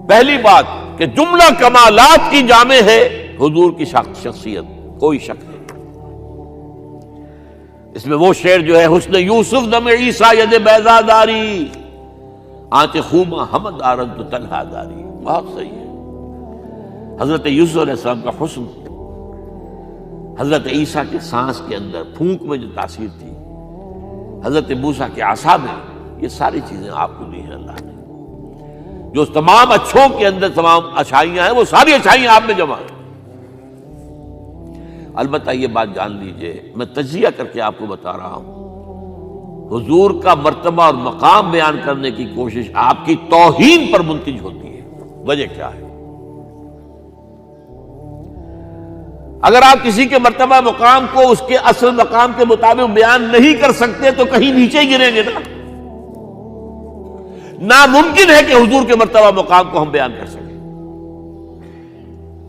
پہلی بات کہ جملہ کمالات کی جامع ہے حضور کی شخصیت، کوئی شک نہیں۔ اس میں وہ شعر جو ہے حسن یوسف دم عیسیٰ ید بیضا داری آنچ خوما حمد آرن تو تنہا داری، بہت صحیح ہے۔ حضرت یوسف علیہ السلام کا حسن، حضرت عیسیٰ کے سانس کے اندر پھونک میں جو تاثیر تھی، حضرت موسیٰ کے عصا میں، یہ ساری چیزیں آپ کو دی ہیں اللہ نے۔ جو تمام اچھوں کے اندر تمام اچھائیاں ہیں وہ ساری اچھائیاں آپ میں جمع ہیں۔ البتہ یہ بات جان لیجئے، میں تجزیہ کر کے آپ کو بتا رہا ہوں، حضور کا مرتبہ اور مقام بیان کرنے کی کوشش آپ کی توہین پر منتج ہوتی ہے۔ وجہ کیا ہے؟ اگر آپ کسی کے مرتبہ مقام کو اس کے اصل مقام کے مطابق بیان نہیں کر سکتے تو کہیں نیچے ہی گریں گے نا۔ ناممکن ہے کہ حضور کے مرتبہ مقام کو ہم بیان کر سکیں۔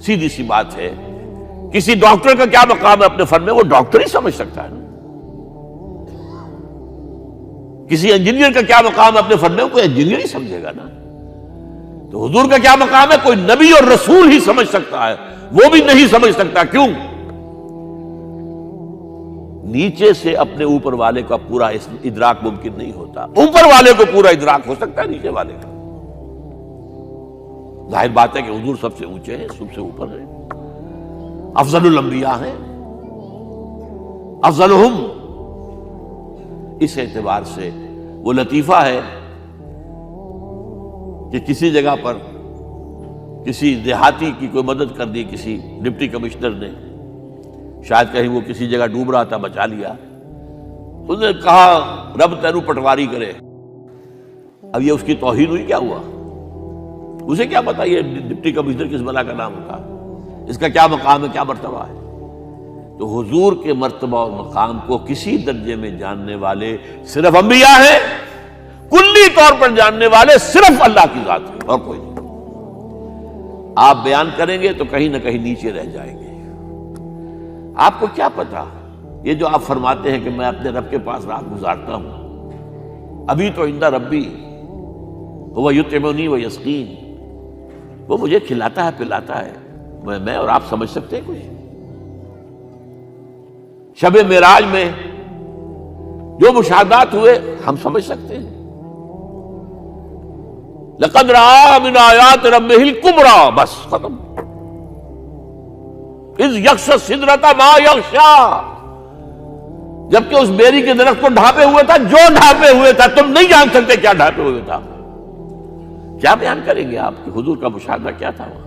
سیدھی سی بات ہے، کسی ڈاکٹر کا کیا مقام ہے اپنے فن میں، وہ ڈاکٹر ہی سمجھ سکتا ہے نا۔ کسی انجینئر کا کیا مقام ہے اپنے فن میں، کوئی انجینئر ہی سمجھے گا نا۔ تو حضور کا کیا مقام ہے، کوئی نبی اور رسول ہی سمجھ سکتا ہے، وہ بھی نہیں سمجھ سکتا۔ کیوں؟ نیچے سے اپنے اوپر والے کا پورا ادراک ممکن نہیں ہوتا، اوپر والے کو پورا ادراک ہو سکتا ہے نیچے والے کا۔ ظاہر بات ہے کہ حضور سب سے اونچے ہیں، سب سے اوپر ہیں، افضل الانبیاء ہیں، افضلہم۔ اس اعتبار سے وہ لطیفہ ہے کہ کسی جگہ پر کسی دیہاتی کی کوئی مدد کر دی کسی ڈپٹی کمشنر نے، شاید کہیں وہ کسی جگہ ڈوب رہا تھا، بچا لیا۔ اس نے کہا رب تینو پٹواری کرے۔ اب یہ اس کی توہین ہوئی، کیا ہوا؟ اسے کیا پتا یہ ڈپٹی کمشنر کس بلا کا نام ہوتا، اس کا کیا مقام ہے، کیا مرتبہ ہے۔ تو حضور کے مرتبہ اور مقام کو کسی درجے میں جاننے والے صرف انبیاء ہیں، کلی طور پر جاننے والے صرف اللہ کی ذات ہے اور کوئی نہیں۔ آپ بیان کریں گے تو کہیں نہ کہیں نیچے رہ جائیں گے۔ آپ کو کیا پتا، یہ جو آپ فرماتے ہیں کہ میں اپنے رب کے پاس رات گزارتا ہوں، ابھی تو عند ربی هو یطعمنی و یسقین، وہ مجھے کھلاتا ہے پلاتا ہے، میں اور آپ سمجھ سکتے ہیں کچھ؟ شب معراج میں جو مشاہدات ہوئے ہم سمجھ سکتے ہیں؟ لقد رأى من آیات ربہ الکبریٰ، بس ختم۔ اذ یغشی السدرۃ ما یغشی، جبکہ اس بیری کے درخت کو ڈھانپے ہوئے تھا جو ڈھانپے ہوئے تھا، تم نہیں جان سکتے کیا ڈھانپے ہوئے تھا۔ کیا بیان کریں گے آپ کہ حضور کا مشاہدہ کیا تھا وہاں؟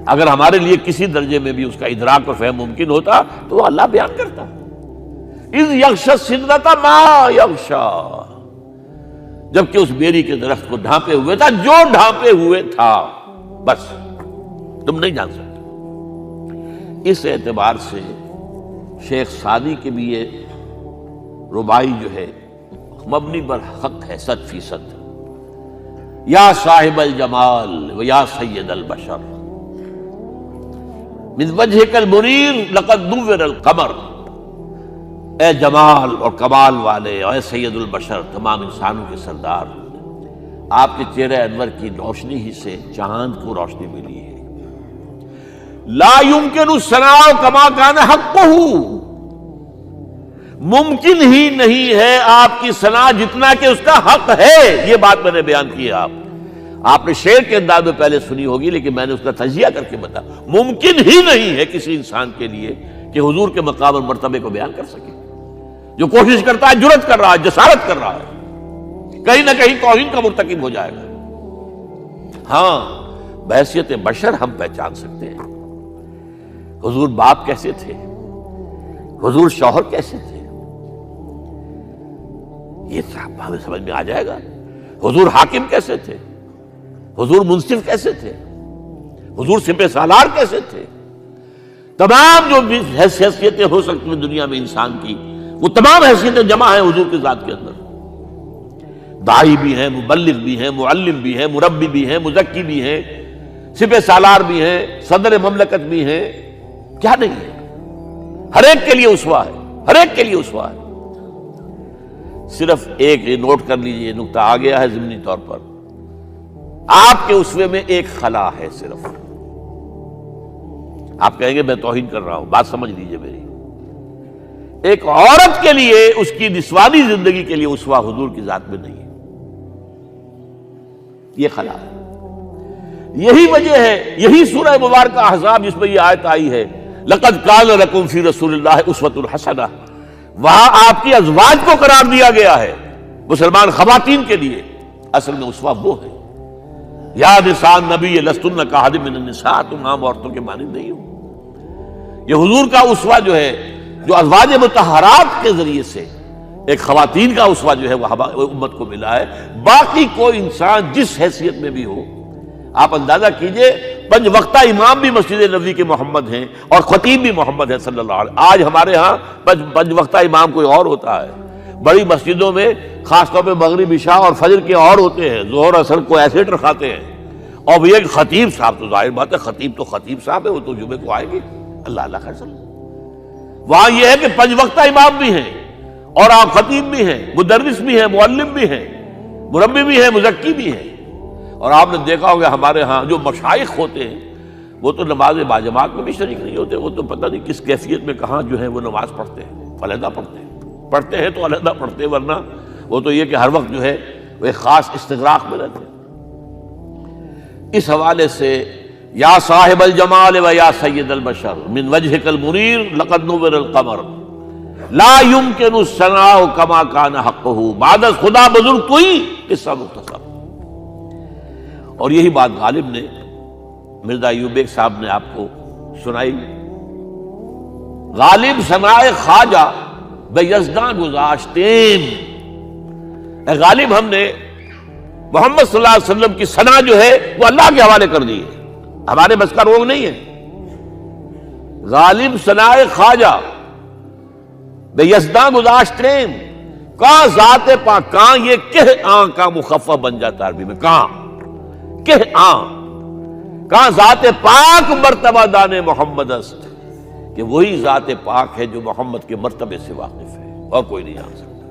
اگر ہمارے لیے کسی درجے میں بھی اس کا ادراک اور فہم ممکن ہوتا تو وہ اللہ بیان کرتا۔ اذ یغشی السدرۃ ما یغشی، جبکہ اس بیری کے درخت کو ڈھانپے ہوئے تھا جو ڈھانپے ہوئے تھا، بس تم نہیں جان سکتے۔ اس اعتبار سے شیخ سعدی کے بھی یہ ربائی جو ہے مبنی بر حق ہے 100%۔ یا صاحب الجمال و یا سید البشر من وجہک المنیر لقد نور القمر، اے جمال اور کمال والے، اے سید البشر، تمام انسانوں کے سردار، آپ کے چہرے انور کی روشنی ہی سے چاند کو روشنی ملی ہے۔ لا یمکن الثناء کما کان حقہ، ممکن ہی نہیں ہے آپ کی ثنا جتنا کہ اس کا حق ہے۔ یہ بات میں نے بیان کی ہے، آپ نے شعر کے انداز میں پہلے سنی ہوگی، لیکن میں نے اس کا تجزیہ کر کے بتا، ممکن ہی نہیں ہے کسی انسان کے لیے کہ حضور کے مقام اور مرتبے کو بیان کر سکے۔ جو کوشش کرتا ہے، جرأت کر رہا ہے، جسارت کر رہا ہے، کہیں نہ کہیں توہین کا مرتکب ہو جائے گا۔ ہاں، بحیثیت بشر ہم پہچان سکتے ہیں حضور باپ کیسے تھے، حضور شوہر کیسے تھے، یہ ہمیں سمجھ میں آ جائے گا۔ حضور حاکم کیسے تھے، حضور منصف کیسے تھے، حضور سپہ سالار کیسے تھے۔ تمام جو بھی حیثیتیں ہو سکتی ہیں دنیا میں انسان کی، وہ تمام حیثیتیں جمع ہیں حضور کی ذات کے اندر۔ داعی بھی ہیں، مبلغ بھی ہیں، معلم بھی ہیں، مربی بھی ہیں، مزکی بھی ہیں، سپہ سالار بھی ہیں، صدر مملکت بھی ہیں، کیا نہیں ہے؟ ہر ایک کے لیے اسوہ ہے، ہر ایک کے لیے اسوہ ہے۔ صرف ایک یہ نوٹ کر لیجئے، نقطہ آ گیا ہے ضمنی طور پر، آپ کے اسوے میں ایک خلا ہے صرف. آپ کہیں گے میں توہین کر رہا ہوں، بات سمجھ لیجئے میری. ایک عورت کے لیے اس کی نسوانی زندگی کے لیے اسوہ حضور کی ذات میں نہیں ہے، یہ خلا ہے. یہی وجہ ہے، یہی سورہ مبارکہ احزاب جس میں یہ آیت آئی ہے لَقَدْ كَانَ لَكُمْ فِي رَسُولِ اللَّهِ أُسْوَةٌ حَسَنَةٌ، وہاں آپ کی ازواج کو قرار دیا گیا ہے، مسلمان خواتین کے لیے. اصل میں اسوہ وہ ہے، یا نساء النبی لستن کاحد من النساء، تم عام عورتوں کے مانند نہیں ہو. یہ حضور کا اسوہ جو ہے، جو ازواج مطہرات کے ذریعے سے ایک خواتین کا اسوہ جو ہے وہ امت کو ملا ہے. باقی کوئی انسان جس حیثیت میں بھی ہو، آپ اندازہ کیجئے 5 وقتہ امام بھی مسجد نبوی کے محمد ہیں اور خطیب بھی محمد ہے صلی اللہ علیہ وسلم. آج ہمارے ہاں 5 وقتہ امام کوئی اور ہوتا ہے، بڑی مسجدوں میں خاص طور پہ مغرب عشاء اور فجر کے اور ہوتے ہیں، ظہر اثر کو ایسے رکھاتے ہیں. اور وہ ایک خطیب صاحب، تو ظاہر بات ہے خطیب صاحب ہے، وہ تو جمعے کو آئے گی، اللہ اللہ خیر صلی. وہاں یہ ہے کہ 5 وقتہ امام بھی ہیں اور آپ خطیب بھی ہیں، مدرس بھی ہیں، معلم بھی ہیں، مربی بھی ہیں، مزکی بھی ہیں. اور آپ نے دیکھا ہوگا ہمارے ہاں جو مشائخ ہوتے ہیں وہ تو نماز باجماعت میں بھی شریک نہیں ہوتے، وہ تو پتہ نہیں کس کیفیت میں کہاں جو ہے وہ نماز پڑھتے ہیں، علیحدہ پڑھتے ہیں تو علیحدہ پڑھتے ہیں، ورنہ وہ تو یہ کہ ہر وقت جو ہے وہ ایک خاص استغراق میں رہتے ہیں. اس حوالے سے یا صاحب الجمال و یا سید البشر من وجهك المنیر لقد نور القمر لا يمكن الثناء كما كان حقه بعد خدا بزرگ تو ہی قصہ مختصر. اور یہی بات غالب نے مرزا ایوب بیگ صاحب نے آپ کو سنائی. غالب ثناء خواجہ بے یزداں گذاشتیم، اے غالب ہم نے محمد صلی اللہ علیہ وسلم کی ثنا جو ہے وہ اللہ کے حوالے کر دی ہے، ہمارے بس کا روگ نہیں ہے. غالب ثناء خواجہ بے یزداں گذاشتیم، کہاں ذات پاک، کہاں یہ کہ آن کا مخفف بن جاتا عربی میں، کہاں کہ آن، کہاں ذات پاک مرتبہ دان محمد است، کہ وہی ذات پاک ہے جو محمد کے مرتبے سے واقف ہے اور کوئی نہیں آ سکتا.